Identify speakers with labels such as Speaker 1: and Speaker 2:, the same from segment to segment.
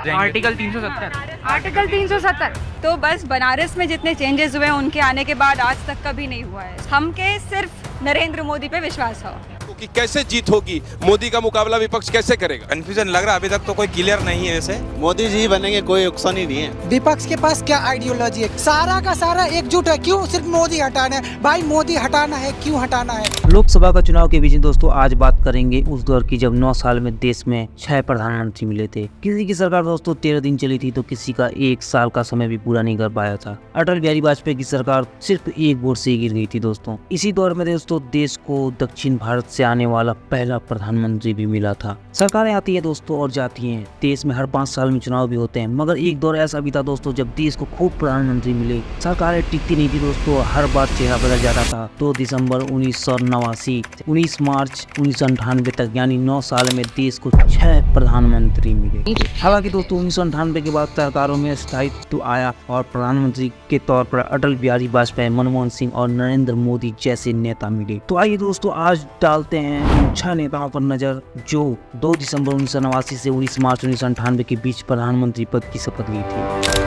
Speaker 1: Article 370।
Speaker 2: Article 370 तो बस बनारस में जितने चेंजेस हुए हैं उनके आने के बाद आज तक कभी नहीं हुआ है। हमके सिर्फ नरेंद्र मोदी पे विश्वास है
Speaker 3: कि कैसे जीत होगी, मोदी का मुकाबला विपक्ष कैसे करेगा।
Speaker 4: कंफ्यूजन लग रहा है, अभी तक तो कोई क्लियर नहीं है। वैसे
Speaker 5: मोदी जी बनेंगे, कोई नुकसान ही नहीं है।
Speaker 6: विपक्ष के पास क्या आइडियोलॉजी है? सारा का सारा एकजुट है। क्यों सिर्फ मोदी हटाना है? भाई मोदी हटाना है, क्यों हटाना है?
Speaker 7: लोकसभा का चुनाव के बीच दोस्तों आज बात करेंगे उस दौर की जब 9 साल में देश में 6 प्रधानमंत्री मिले थे। किसी की सरकार दोस्तों 13 दिन चली थी तो किसी का 1 साल का समय भी पूरा नहीं कर पाया था। अटल बिहारी वाजपेयी की सरकार सिर्फ एक वोट से गिर गई थी दोस्तों। इसी दौर में दोस्तों देश को दक्षिण भारत से आने वाला पहला प्रधानमंत्री भी मिला था। सरकारें आती है दोस्तों और जाती हैं, देश में हर 5 साल में चुनाव भी होते हैं, मगर एक दौर ऐसा भी था दोस्तों जब देश को खूब प्रधानमंत्री मिले। सरकारें टिकती नहीं थी दोस्तों, हर बार चेहरा बदल जाता था। 2 दिसंबर 1989 से 19 मार्च 1998 तक यानी 9 साल में देश को 6 प्रधानमंत्री मिले। हालांकि दोस्तों 1998 के बाद सरकारों में स्थायित्व आया और प्रधानमंत्री के तौर पर अटल बिहारी वाजपेयी, मनमोहन सिंह और नरेंद्र मोदी जैसे नेता मिले। तो आइए दोस्तों आज डालते हैं उन 6 नेताओं पर नजर जो 2 दिसंबर 1989 से 19 मार्च 1998 के बीच प्रधानमंत्री पद की शपथ ली थी।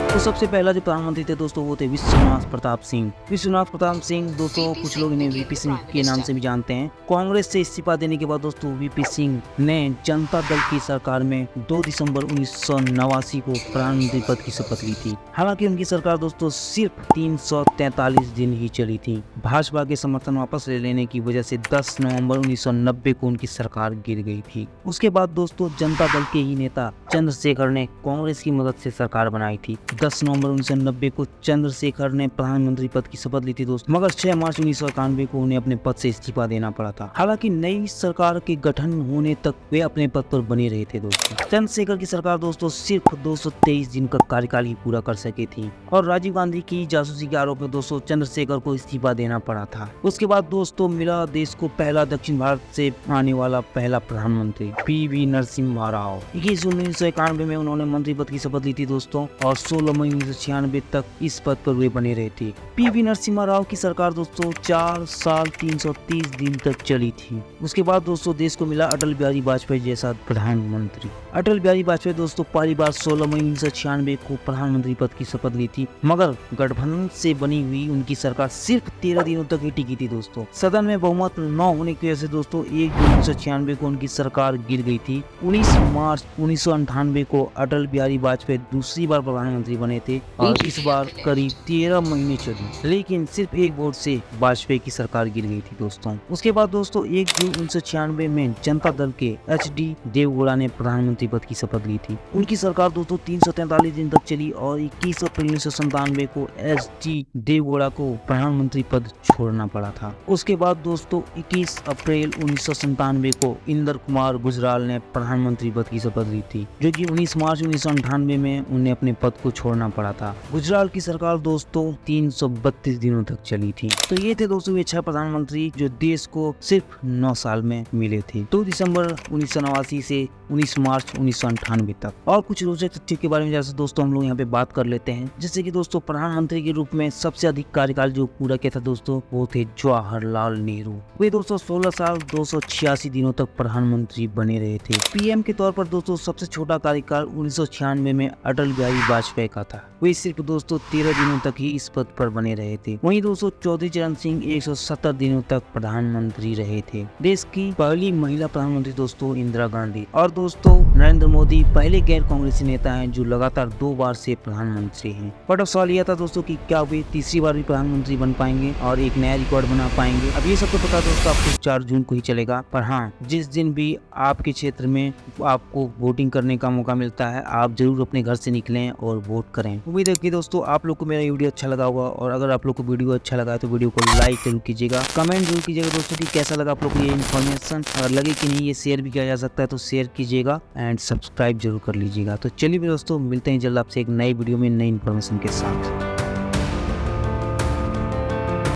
Speaker 7: तो सबसे पहला जो प्रधानमंत्री थे दोस्तों वो थे विश्वनाथ प्रताप सिंह। विश्वनाथ प्रताप सिंह दोस्तों कुछ लोग इन्हें वीपी सिंह के नाम से भी जानते हैं। कांग्रेस से इस्तीफा देने के बाद दोस्तों वीपी सिंह ने जनता दल की सरकार में 2 दिसंबर 1989 को प्रधानमंत्री पद की शपथ ली थी। हालांकि उनकी सरकार दोस्तों सिर्फ 343 दिन ही चली थी। भाजपा के समर्थन वापस ले लेने की वजह से 10 नवंबर 1990 को उनकी सरकार गिर गई थी। उसके बाद दोस्तों जनता दल के ही नेता चंद्रशेखर ने कांग्रेस की मदद से सरकार बनाई थी। 10 नवंबर 1990 को चंद्रशेखर ने प्रधानमंत्री पद की शपथ ली थी दोस्तों, मगर 6 मार्च 1991 को उन्हें अपने पद से इस्तीफा देना पड़ा था। हालांकि नई सरकार के गठन होने तक वे अपने पद पर बने रहे थे दोस्तों। चंद्रशेखर की सरकार दोस्तों सिर्फ 223 दिन का कार्यकाल ही पूरा कर सके थी और राजीव गांधी की जासूसी के आरोप में दोस्तों चंद्रशेखर को इस्तीफा देना पड़ा था। उसके बाद दोस्तों मिला देश को पहला दक्षिण भारत से आने वाला पहला प्रधानमंत्री पीवी नरसिम्हा राव। 21 जून 1991 में उन्होंने मंत्री पद की शपथ ली थी दोस्तों और 16 मई 1996 तक इस पद पर वे बने रहे थे। पीवी नरसिम्हा राव की सरकार दोस्तों 4 साल 330 दिन तक चली थी। उसके बाद दोस्तों देश को मिला अटल बिहारी वाजपेयी जैसा प्रधानमंत्री। अटल बिहारी वाजपेयी दोस्तों पहली बार 16 मई 1996 को प्रधानमंत्री पद की शपथ ली थी, मगर गठबंधन से बनी हुई उनकी सरकार सिर्फ 13 दिनों तक ही टिकी थी दोस्तों। सदन में बहुमत न होने की वजह से दोस्तों 1 जून 1996 को उनकी सरकार गिर गई थी। 19 मार्च 1998 को अटल बिहारी वाजपेयी दूसरी बार प्रधानमंत्री बने थे और इस बार करीब 13 महीने चली, लेकिन सिर्फ एक वोट से वाजपेयी की सरकार गिर गई थी दोस्तों। उसके बाद दोस्तों 1 जून 1996 में जनता दल के एचडी देवगौड़ा ने प्रधानमंत्री पद की शपथ ली थी। उनकी सरकार दोस्तों 343 दिन तक चली और 21 अप्रैल 1997 को एचडी देवगौड़ा को प्रधानमंत्री पद छोड़ना पड़ा था। उसके बाद दोस्तों 21 अप्रैल 1997 को इंदर कुमार गुजराल ने प्रधानमंत्री पद की शपथ ली थी, जो कि 19 मार्च 1998 में उन्हें अपने पद को छोड़ना पड़ा था। गुजराल की सरकार दोस्तों 332 दिनों तक चली थी। तो ये थे दोस्तों ये 6 प्रधानमंत्री जो देश को सिर्फ 9 साल में मिले थे, 2 दिसंबर 1989 से 19 मार्च 1998 तक। और कुछ रोचक तथ्यों के बारे में जैसे दोस्तों हम लोग यहाँ पे बात कर लेते हैं। जैसे कि दोस्तों प्रधानमंत्री के रूप में सबसे अधिक कार्यकाल जो पूरा किया था दोस्तों वो थे जवाहरलाल नेहरू। वे दोस्तों 16 साल 286 दिनों तक प्रधानमंत्री बने रहे थे। पीएम के तौर पर दोस्तों सबसे छोटा कार्यकाल 1996 में अटल बिहारी वाजपेयी का था। वे सिर्फ दोस्तों 13 दिनों तक ही इस पद पर बने रहे थे। वहीं दोस्तों चौधरी चरण सिंह 170 दिनों तक प्रधानमंत्री रहे थे। देश की पहली महिला प्रधानमंत्री दोस्तों इंदिरा गांधी। और दोस्तों नरेंद्र मोदी पहले गैर कांग्रेसी नेता हैं जो लगातार 2 बार से प्रधानमंत्री हैं। बट अब सवाल यह था दोस्तों कि क्या वे तीसरी बार भी प्रधानमंत्री बन पाएंगे और एक नया रिकॉर्ड बना पाएंगे। अब ये सब तो पता दोस्तों आपको 4 जून को ही चलेगा, पर हाँ जिस दिन भी आपके क्षेत्र में आपको वोटिंग करने का मौका मिलता है आप जरूर अपने घर से निकलें और वोट करें। उम्मीद है कि दोस्तों आप लोग को मेरा वीडियो अच्छा लगा होगा और अगर आप लोग को वीडियो अच्छा लगा है तो वीडियो को लाइक जरूर कीजिएगा, कमेंट जरूर कीजिएगा दोस्तों कि कैसा लगा आप लोग को ये इन्फॉर्मेशन। अगर लगे कि नहीं ये शेयर भी किया जा सकता है तो शेयर कीजिएगा एंड सब्सक्राइब जरूर कर लीजिएगा। तो चलिए दोस्तों मिलते हैं जल्द आपसे एक नई वीडियो में नई इन्फॉर्मेशन के साथ।